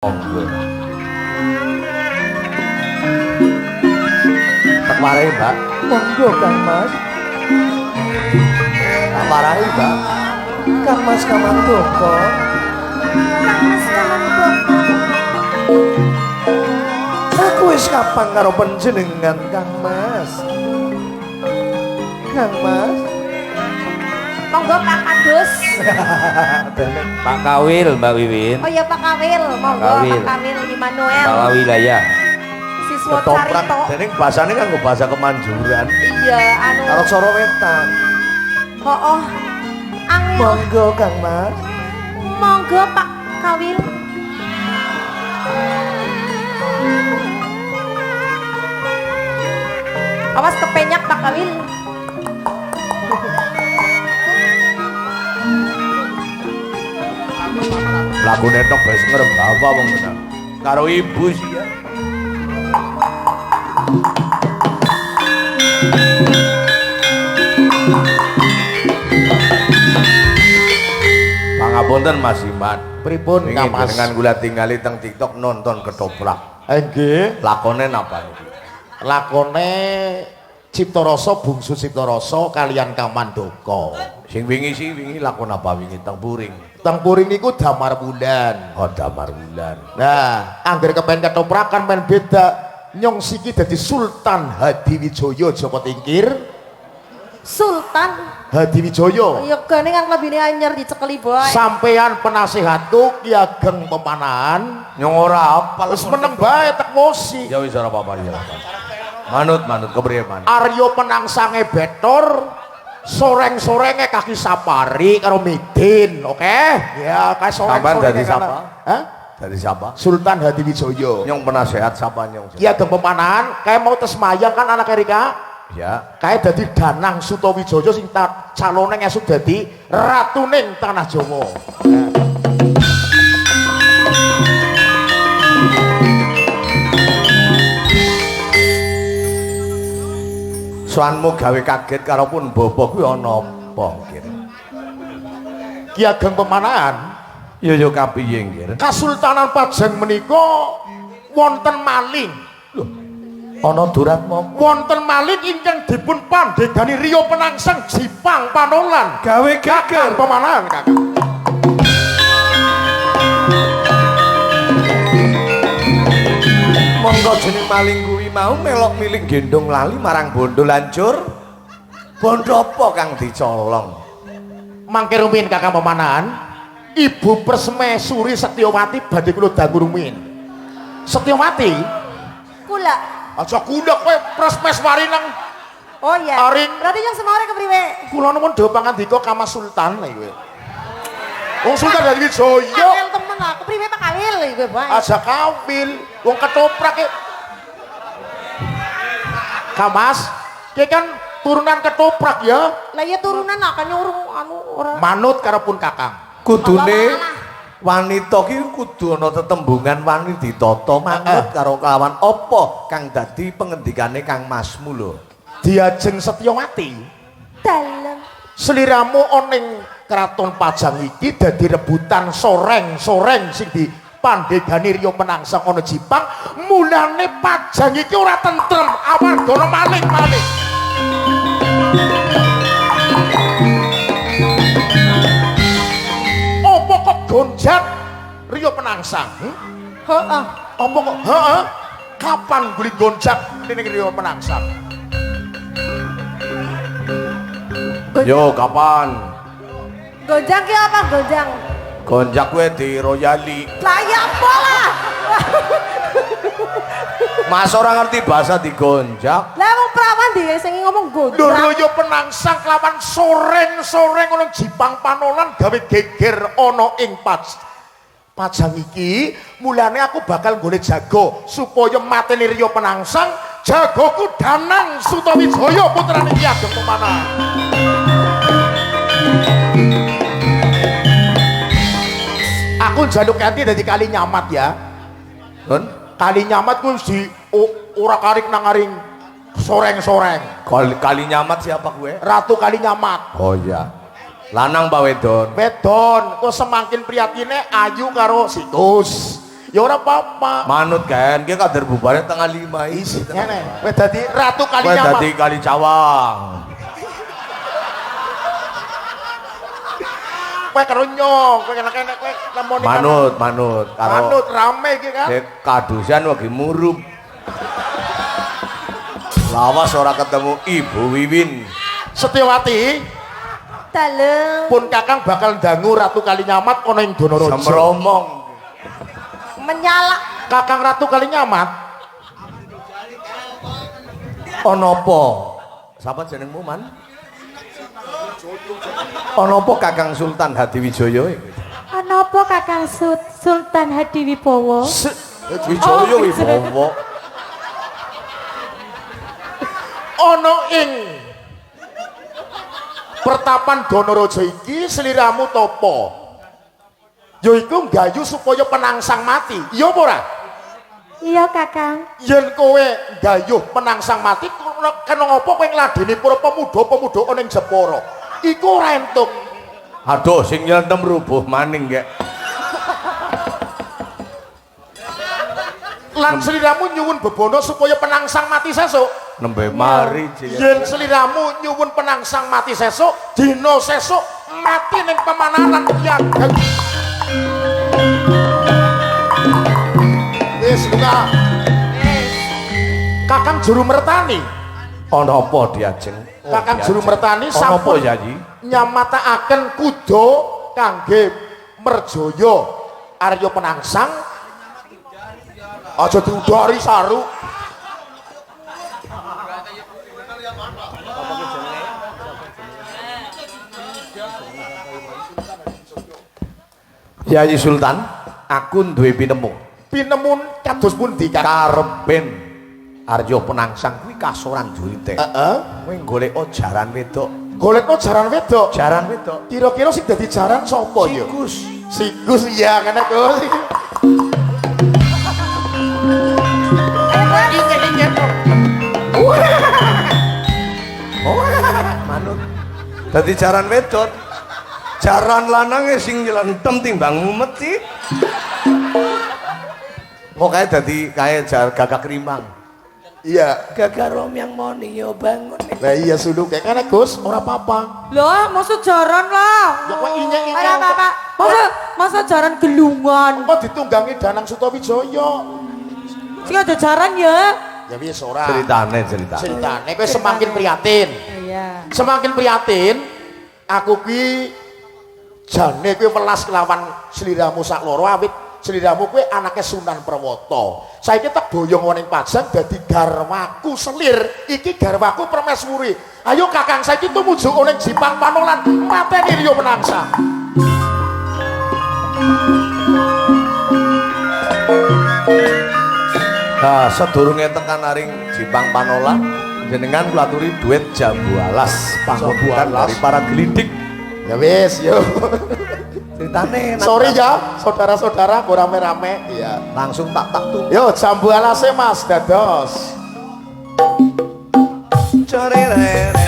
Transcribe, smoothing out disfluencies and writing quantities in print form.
Monggo. Tak marahi, Mbak. Monggo, Kang Mas. Tak marahi, Mbak. Kang Mas Kamandoko. Kang Mas Kamandoko. Aku wis kapan karo panjenengan, Kang Mas? Kang Mas. Monggo Pak Kadus. Pak Kawil, Mbak Wiwin. Oh iya Pak Kawil, monggo Kawil. Pak Kawil Immanuel. Kepala wilayah. Siswa Ketoprak, Carito. dening bahasane kan bahasa Kemanjuran. Iya, anu. Karo Soro Wetan. Oh. Angel. Monggo, Kang Mas. Monggo Pak Kawil. Awas kepenyak Pak Kawil. Lagu netok wis ngrebaba wong bener. Karo ibu sih ya. Pangapunten Mas Iman. Pripun Kang Mas? Dengan kula tingali teng TikTok nonton ketoprak. Nggih, Lakone napa niki? lakone Cipta Rasa bungsu Cipta Rasa kalian Kang Mandoko. Sing wingi lakon apa wingi teng Puring. Teng Puring niku Damar Wulan. Oh, Damar Wulan. Nah, angger kepen ketoprakan men beda. Nyong siki dadi Sultan Hadiwijaya Joko Tingkir. Sultan. Hadiwijaya. Ya gane kan lebine anyar dicekeli boy. Sampean penasehatku Ki Ageng Pemanahan. Nyong ora apal. Wis meneng bae tek mosi. Ya wis ora apa-apa ya. Manut kepriye manut. Aryo penangsange Betor. Soreng-sorenge kaki Sapari karo Midin, oke? Ya, kayak Sampean soreng-sorenge dari siapa? Hah? Dari siapa? Sultan Hadiwijaya. Nyong penasehat siapa nyong? Ki Ageng Pemanahan, kayak mau tes mayang kan anak Erika? Ya. Kayak dadi Danang Sutawijaya sing calone ngesuk dadi ratuning tanah Jawa. Suanmu gawe kaget karo pun bobo kuwi ana apa nggih? Ki Ageng Pemanahan, Ya kapiye nggih? Kasultanan Pajang menika wonten maling. Ana duratmu Wonten maling ingkang dipun pandegani Rio Penangsang Jipang Panolan. gawe Kakang Pemanahan, Kakang. monggo jeneng maling kuwi mau melok milik gendong lali marang bondo lancur. Bondo apa kang dicolong? Mangke rumiyin Kakang Pemanahan, Ibu Persemesuri Setyowati badhe kula dangu rumiyin. Setyowati, Kula. aja kundhak kowe Presmeswari nang Oh iya. Aring. Berarti yang semare kepriwe? kula nuwun dewa pangandika Kama Sultan lha kowe. Wong Sultan Hadiwijaya Kawil temen lah, kepriwe Pak Kawil iku boy. aja kawil, wong ketoprak e. Kamas, ki kan turunan ketoprak ya. Lah ya turunan lah kan nyuruh anu ora. Manut karepun Kakang. Kudune Alah. wanita ki kudu ana tetembungan wani ditata manut karo kelawan apa kang dadi pengendikane Kang Masmu lho. Diajeng Setyowati, Dalem. sliramu oning Kraton Pajang iki dadi rebutan soreng-soreng sing dipandegani Rio Penangsang ana Jipang. Mulane Pajang iki ora tentrem amarga ana maling-maling. Apa kok gonjat Rio Penangsang? Heeh. Apa kok? Heeh. Kapan guli gonjak ning Rio Penangsang? Yo kapan? Gonjang ki apa gonjang? Gonjak kowe di royali. Lah ya apa lah? Mas ora ngerti bahasa digonjak. Lah wong prawan di sing ngomong gonjang. Rio Penangsang kelawan soreng-soreng ana Jipang Panolan gawe geger ana ing Pajang iki. Mulane aku bakal golek jago supaya mateni Rio Penangsang. Jagoku Danang Sutawijaya putrane Ki Ageng Pemanahan. Aku jaluk kanthi dadi kali nyamat ya. Nun, Kali nyamat ku di ora karik nang aring soreng-soreng. kali nyamat siapa gue? Ratu Kali Nyamat. Oh iya. Lanang Pak Wedon. Wedon, kok semangkin priyatine ayu karo situs. Ya ora apa-apa. Manut kan, ki kader bubarnya tengah 5 isi. Ngene, kowe dadi ratu kali Kowe nyamat. dadi kali cawang. Kowe karo nyong, kowe kene kowe lemoni. Manut karo Manut rame iki kan. Dek kadusan lagi murup. Lawas ora ketemu Ibu Wiwin. Setyawati, Dalem. pun Kakang bakal dangu ratu kali nyamat ana ing Donorojo. Semromong. Menyala. Kakang ratu kali nyamat. Ana apa? Sapa jenengmu, Man? Ana apa Kakang Sultan Hadiwijaya iki? Ana apa Kakang Sultan Hadiwibowo? Wijaya Wibowo. Ana ing pertapan Donorojo iki sliramu topo? Yaiku nggayu supaya penangsang mati. Iya apa ora? Iya Kakang. Yen kowe nggayuh penangsang mati kena ngapa kowe ngladeni para pemuda-pemuda ana ing Jepara? Iku ora entuk. Aduh, sing nyentem rubuh maning gek. Lan sliramu nyuwun bebono supaya penangsang mati sesuk. Nembe mari cilik. Yen sliramu nyuwun penangsang mati sesuk, dina sesuk mati ning pemananan Yagan. Wis lunga. Kakang Juru Mertani. Ana apa diajeng? Kakang Juru Mertani Ana apa sampun Yayi? nyamatakaken kuda kangge merjaya Arya Penangsang. Aja diudari saru. Yayi Sultan, aku duwe pinemu. Pinemun kados pundi Kang? Karepen Arya Penangsang kuwi kasoran jurite. Heeh. Kowe golek jaran wedok. Golekno jaran wedok. Jaran wedok. Kira-kira sing dadi jaran sapa ya? Sikus. Sikus ya ngene Gus. Inget-inget. Oh, manut. Dadi jaran wedok. Jaran lanange sing nyelentem timbang mumet iki. Kok kae dadi kae gagak rimang. Iya. Gagak rom yang moni yo bangun. Lah iya sulu kayak kan Gus, ora apa-apa. Loh, maksud jaran lah. Ya kok inyek-inyek. Ora apa-apa. Masa jaran gelungan. Kok ditunggangi Danang Sutawijaya. Sing ada jaran ya. Ya wis ora. Ceritane. Ceritane kowe semakin prihatin. Iya. Semakin prihatin, aku ki jane kowe welas kelawan sliramu sak loro awit sliramu kowe anake Sunan Prawata. Saiki tak boyong woneng Pajang dadi garwaku selir. Iki garwaku permaisuri. Ayo Kakang saiki tumuju ning Jipang Panolan mateni Arya Penangsang. Nah, sedurunge tekan aring Jipang Panolan, jenengan kula aturi duet Jambu Alas, panggonan dari para gelidik. Ya wis yo. Ceritane Sorry ya, saudara-saudara kok rame-rame. Iya. langsung tak tuh. Yo jambu alase Mas dados. Coreren.